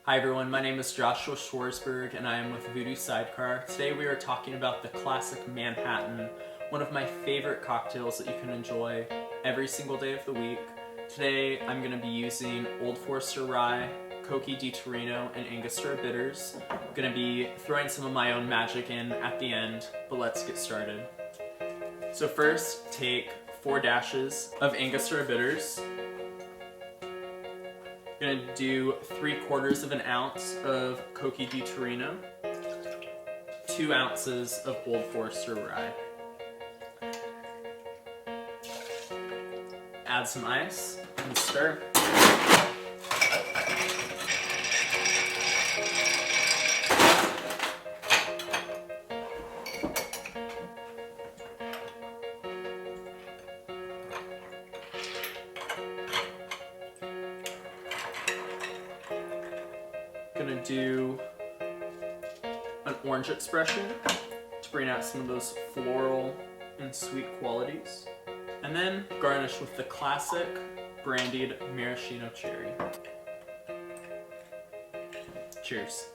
Hi everyone, my name is Joshua Schwarzberg and I am with Voodoo Sidecar. Today we are talking about the classic Manhattan, one of my favorite cocktails that you can enjoy every single day of the week. Today I'm going to be using Old Forester Rye, Cocchi di Torino, and Angostura bitters. I'm going to be throwing some of my own magic in at the end, but let's get started. So first, take 4 dashes of Angostura bitters. I'm going to do 3/4 of an ounce of Cocchi di Torino, 2 ounces of Old Forester Rye. Add some ice and stir. Gonna do an orange expression to bring out some of those floral and sweet qualities. And then garnish with the classic brandied maraschino cherry. Cheers.